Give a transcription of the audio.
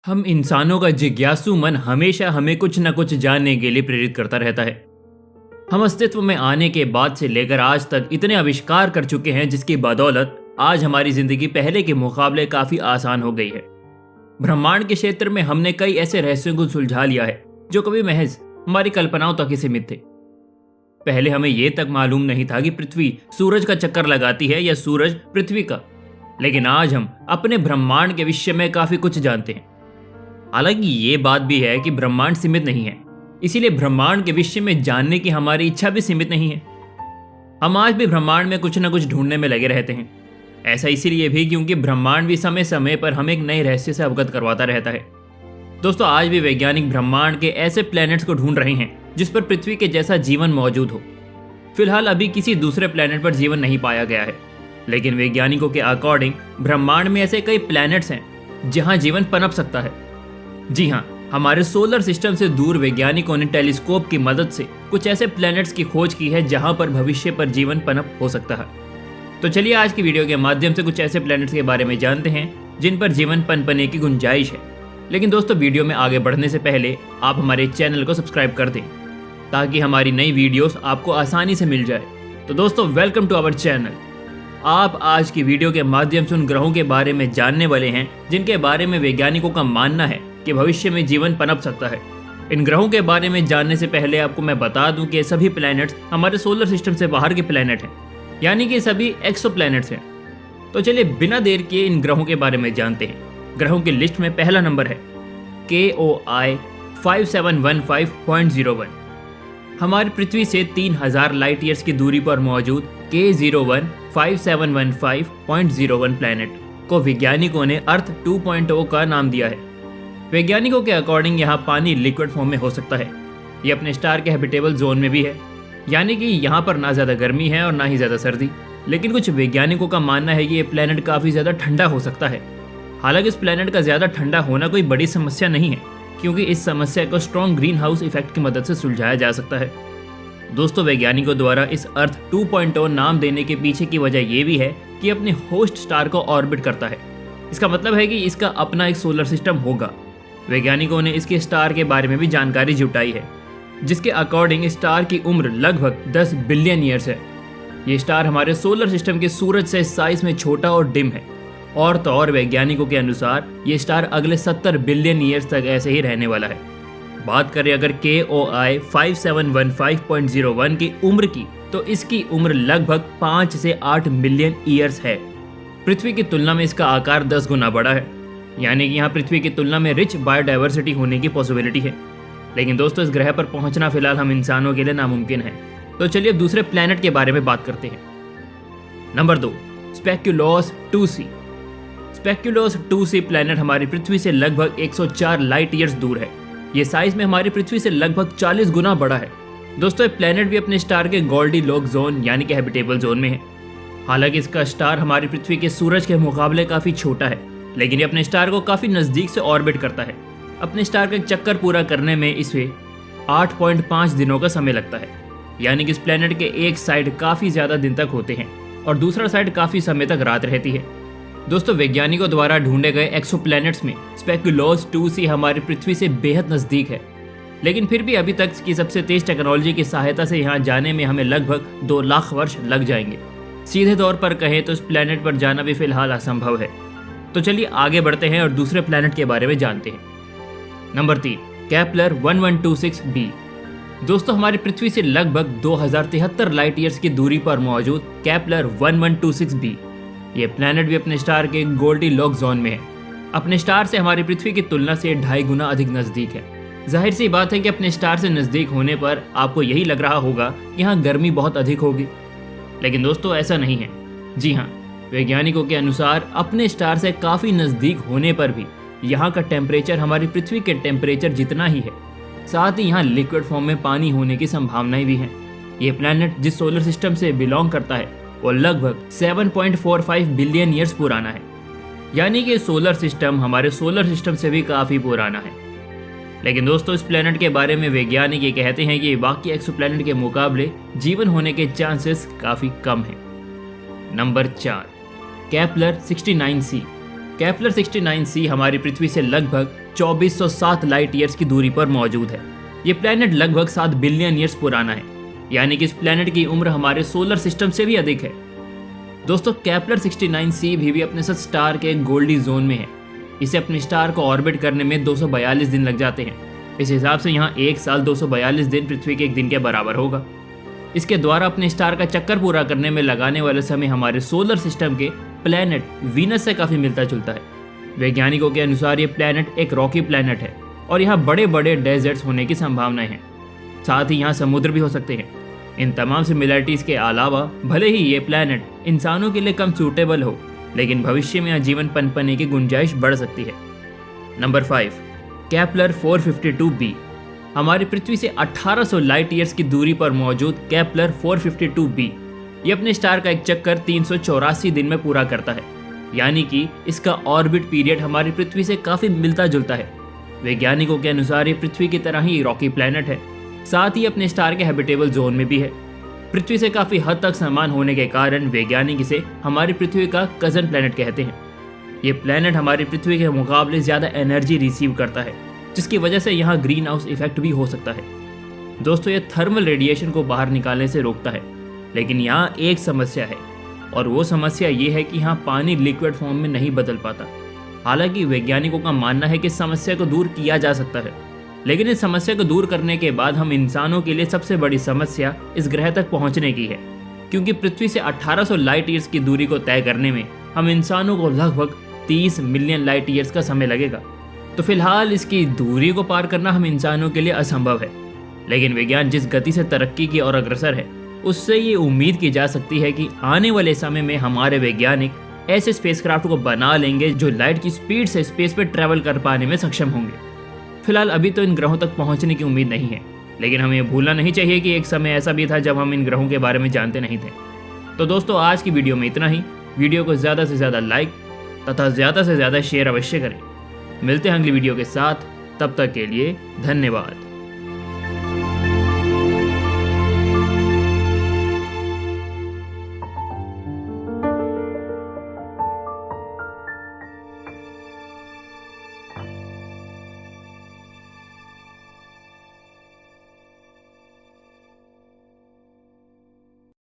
हम इंसानों का जिज्ञासु मन हमेशा हमें कुछ न कुछ जानने के लिए प्रेरित करता रहता है। हम अस्तित्व में आने के बाद से लेकर आज तक इतने आविष्कार कर चुके हैं जिसकी बदौलत आज हमारी जिंदगी पहले के मुकाबले काफी आसान हो गई है। ब्रह्मांड के क्षेत्र में हमने कई ऐसे रहस्यों को सुलझा लिया है जो कभी महज हमारी कल्पनाओं तक ही सीमित थे। पहले हमें यह तक मालूम नहीं था कि पृथ्वी सूरज का चक्कर लगाती है या सूरज पृथ्वी का, लेकिन आज हम अपने ब्रह्मांड के विषय में काफी कुछ जानते हैं। हालांकि ये बात भी है कि ब्रह्मांड सीमित नहीं है, इसीलिए ब्रह्मांड के विषय में जानने की हमारी इच्छा भी सीमित नहीं है। हम आज भी ब्रह्मांड में कुछ न कुछ ढूंढने में लगे रहते हैं। ऐसा इसीलिए भी क्योंकि ब्रह्मांड भी समय समय पर हमें एक नए रहस्य से अवगत करवाता रहता है। दोस्तों, आज भी वैज्ञानिक ब्रह्मांड के ऐसे प्लैनेट्स को ढूंढ रहे हैं जिस पर पृथ्वी के जैसा जीवन मौजूद हो। फिलहाल अभी किसी दूसरे प्लैनेट पर जीवन नहीं पाया गया है, लेकिन वैज्ञानिकों के अकॉर्डिंग ब्रह्मांड में ऐसे कई प्लैनेट्स हैं जहां जीवन पनप सकता है। जी हाँ, हमारे सोलर सिस्टम से दूर वैज्ञानिकों ने टेलीस्कोप की मदद से कुछ ऐसे प्लैनेट्स की खोज की है जहां पर भविष्य पर जीवन पनप हो सकता है। तो चलिए आज की वीडियो के माध्यम से कुछ ऐसे प्लैनेट्स के बारे में जानते हैं जिन पर जीवन पनपने की गुंजाइश है। लेकिन दोस्तों, वीडियो में आगे बढ़ने से पहले आप हमारे चैनल को सब्सक्राइब कर दें ताकि हमारी नई वीडियोस आपको आसानी से मिल जाए। तो दोस्तों, वेलकम टू आवर चैनल। आप आज की वीडियो के माध्यम से उन ग्रहों के बारे में जानने वाले हैं जिनके बारे में वैज्ञानिकों का मानना है कि भविष्य में जीवन पनप सकता है। इन ग्रहों के बारे में जानने से पहले आपको मैं बता दूं कि ये सभी प्लैनेट्स हमारे सोलर सिस्टम से बाहर के प्लैनेट हैं, यानी कि सभी एक्सो प्लैनेट्स हैं। तो चलिए बिना देर किए इन ग्रहों के बारे में जानते हैं। ग्रहों की लिस्ट में पहला नंबर है KOI 5715.01। हमारी पृथ्वी से 3000 लाइट ईयर्स की दूरी पर मौजूद K01 5715.01 प्लैनेट को वैज्ञानिकों ने अर्थ 2.0 का नाम दिया है। वैज्ञानिकों के अकॉर्डिंग यहाँ पानी लिक्विड फॉर्म में हो सकता है। ये अपने स्टार के हैबिटेबल जोन में भी है, यानी कि यहाँ पर ना ज़्यादा गर्मी है और ना ही ज़्यादा सर्दी। लेकिन कुछ वैज्ञानिकों का मानना है कि ये प्लैनेट काफ़ी ज़्यादा ठंडा हो सकता है। हालांकि इस प्लैनेट का ज़्यादा ठंडा होना कोई बड़ी समस्या नहीं है, क्योंकि इस समस्या को स्ट्रॉन्ग ग्रीन हाउस इफेक्ट की मदद से सुलझाया जा सकता है। दोस्तों, वैज्ञानिकों द्वारा इस अर्थ 2.0 नाम देने के पीछे की वजह यह भी है कि अपने होस्ट स्टार को ऑर्बिट करता है। इसका मतलब है कि इसका अपना एक सोलर सिस्टम होगा। वैज्ञानिकों ने इसके स्टार के बारे में भी जानकारी जुटाई है, जिसके अकॉर्डिंग स्टार की उम्र लगभग 10 बिलियन ईयर्स है। ये स्टार हमारे सोलर सिस्टम के सूरज से साइज में छोटा और डिम है। और तो और वैज्ञानिकों के अनुसार ये स्टार अगले 70 बिलियन ईयर्स तक ऐसे ही रहने वाला है। बात करें अगर KOI 5715.01 की उम्र की, तो इसकी उम्र लगभग 5 से 8 मिलियन ईयर्स है। पृथ्वी की तुलना में इसका आकार 10 गुना बड़ा है, यानी कि यहाँ पृथ्वी की तुलना में रिच बायोडाइवर्सिटी होने की पॉसिबिलिटी है। लेकिन दोस्तों, इस ग्रह पर पहुंचना फिलहाल हम इंसानों के लिए नामुमकिन है। तो चलिए अब दूसरे प्लैनेट के बारे में बात करते हैं। Number 2, स्पेक्युलोस 2c। स्पेक्युलोस 2c प्लैनेट हमारी पृथ्वी से लगभग 104 लाइट ईयर्स दूर है। ये साइज में हमारी पृथ्वी से लगभग 40 गुना बड़ा है। दोस्तों, ये प्लैनेट भी अपने स्टार के गोल्डीलॉक जोन यानी कि हैबिटेबल जोन में है। हालांकि इसका स्टार हमारी पृथ्वी के सूरज के मुकाबले काफी छोटा है, लेकिन ये अपने स्टार को काफी नजदीक से ऑर्बिट करता है। अपने स्टार का चक्कर पूरा करने में इसे 8.5 दिनों का समय लगता है, यानी कि इस प्लैनेट के एक साइड काफी ज्यादा दिन तक होते हैं और दूसरा साइड काफी समय तक रात रहती है। दोस्तों, वैज्ञानिकों द्वारा ढूंढे गए एक्सोप्लैनेट्स में स्पेक्युलोस 2c हमारी पृथ्वी से बेहद नजदीक है, लेकिन फिर भी अभी तक की सबसे तेज टेक्नोलॉजी की सहायता से यहाँ जाने में हमें लगभग 2 लाख वर्ष लग जाएंगे। सीधे तौर पर कहें तो इस प्लैनेट पर जाना भी फिलहाल असंभव है। तो चलिए आगे बढ़ते हैं और दूसरे प्लैनेट के बारे में जानते हैं। Number 3, Kepler 1126b। दोस्तों, हमारी पृथ्वी से लगभग 2073 लाइट ईयर्स की दूरी पर मौजूद केपलर 1126b ये प्लैनेट भी अपने स्टार के गोल्डीलॉक जोन में है। अपने स्टार से हमारी पृथ्वी की तुलना से 2.5 गुना अधिक नजदीक है। जाहिर सी बात है कि अपने स्टार से नजदीक होने पर आपको यही लग रहा होगा कि यहाँ गर्मी बहुत अधिक होगी, लेकिन दोस्तों ऐसा नहीं है। जी हाँ, वैज्ञानिकों के अनुसार अपने स्टार से काफी नजदीक होने पर भी यहाँ का टेम्परेचर हमारी पृथ्वी के टेम्परेचर जितना ही है। साथ ही यहाँ लिक्विड फॉर्म में पानी होने की संभावनाएं भी हैं। ये प्लैनेट जिस सोलर सिस्टम से बिलोंग करता है वो लगभग 7.45 बिलियन ईयर्स पुराना है, यानी कि सोलर सिस्टम हमारे सोलर सिस्टम से भी काफी पुराना है। लेकिन दोस्तों, इस प्लैनेट के बारे में वैज्ञानिक ये कहते हैं कि बाकी एक्सोप्लैनेट के मुकाबले जीवन होने के चांसेस काफी कम हैं। Number 4, Kepler 69c। Kepler 69c हमारी पृथ्वी से लगभग 2407 लाइट ईयर्स की दूरी पर मौजूद है। ये प्लैनेट लगभग 7 बिलियन ईयर्स पुराना है, यानी कि इस प्लैनेट की उम्र हमारे सोलर सिस्टम से भी अधिक है। दोस्तों, केपलर 69c भी अपने साथ स्टार के एक गोल्डी जोन में है। इसे अपने स्टार को ऑर्बिट करने में 242 दिन लग जाते हैं। इस हिसाब से यहाँ एक साल 242 दिन पृथ्वी के एक दिन के बराबर होगा। इसके द्वारा अपने स्टार का चक्कर पूरा करने में लगाने वाला समय हमारे सोलर सिस्टम के प्लैनेट वीनस से काफ़ी मिलता जुलता है। वैज्ञानिकों के अनुसार ये प्लैनेट एक रॉकी प्लैनेट है और यहाँ बड़े बड़े डेजर्ट्स होने की संभावनाएं हैं। साथ ही यहाँ समुद्र भी हो सकते हैं। इन तमाम सिमिलरिटीज़ के अलावा भले ही ये प्लैनेट इंसानों के लिए कम सूटेबल हो, लेकिन भविष्य में यहाँ जीवन पनपने की गुंजाइश बढ़ सकती है। Number 5, Kepler 452b। हमारी पृथ्वी से 1800 लाइट ईयर्स की दूरी पर मौजूद केपलर 452b ये अपने स्टार का एक चक्कर 384 दिन में पूरा करता है, यानी कि इसका ऑर्बिट पीरियड हमारी पृथ्वी से काफ़ी मिलता जुलता है। वैज्ञानिकों के अनुसार ये पृथ्वी की तरह ही रॉकी प्लैनेट है, साथ ही अपने स्टार के हैबिटेबल जोन में भी है। पृथ्वी से काफ़ी हद तक समान होने के कारण वैज्ञानिक इसे हमारी पृथ्वी का कज़न प्लैनेट कहते हैं। ये प्लैनेट हमारी पृथ्वी के मुकाबले ज़्यादा एनर्जी रिसीव करता है, जिसकी वजह से यहाँ ग्रीन हाउस इफेक्ट भी हो सकता है। दोस्तों, ये थर्मल रेडिएशन को बाहर निकालने से रोकता है, लेकिन यहाँ एक समस्या है, और वो समस्या ये है कि यहाँ पानी लिक्विड फॉर्म में नहीं बदल पाता। हालांकि वैज्ञानिकों का मानना है कि इस समस्या को दूर किया जा सकता है, लेकिन इस समस्या को दूर करने के बाद हम इंसानों के लिए सबसे बड़ी समस्या इस ग्रह तक पहुँचने की है, क्योंकि पृथ्वी से 1800 लाइट ईयर्स की दूरी को तय करने में हम इंसानों को लगभग 30 मिलियन लाइट ईयर्स का समय लगेगा। तो फिलहाल इसकी दूरी को पार करना हम इंसानों के लिए असंभव है, लेकिन विज्ञान जिस गति से तरक्की की ओर अग्रसर है, उससे ये उम्मीद की जा सकती है कि आने वाले समय में हमारे वैज्ञानिक ऐसे स्पेसक्राफ्ट को बना लेंगे जो लाइट की स्पीड से स्पेस पर ट्रैवल कर पाने में सक्षम होंगे। फिलहाल अभी तो इन ग्रहों तक पहुंचने की उम्मीद नहीं है, लेकिन हमें भूलना नहीं चाहिए कि एक समय ऐसा भी था जब हम इन ग्रहों के बारे में जानते नहीं थे। तो दोस्तों, आज की वीडियो में इतना ही। वीडियो को ज़्यादा से ज़्यादा लाइक तथा ज़्यादा से ज़्यादा शेयर अवश्य करें। मिलते हैं अगली वीडियो के साथ, तब तक के लिए धन्यवाद।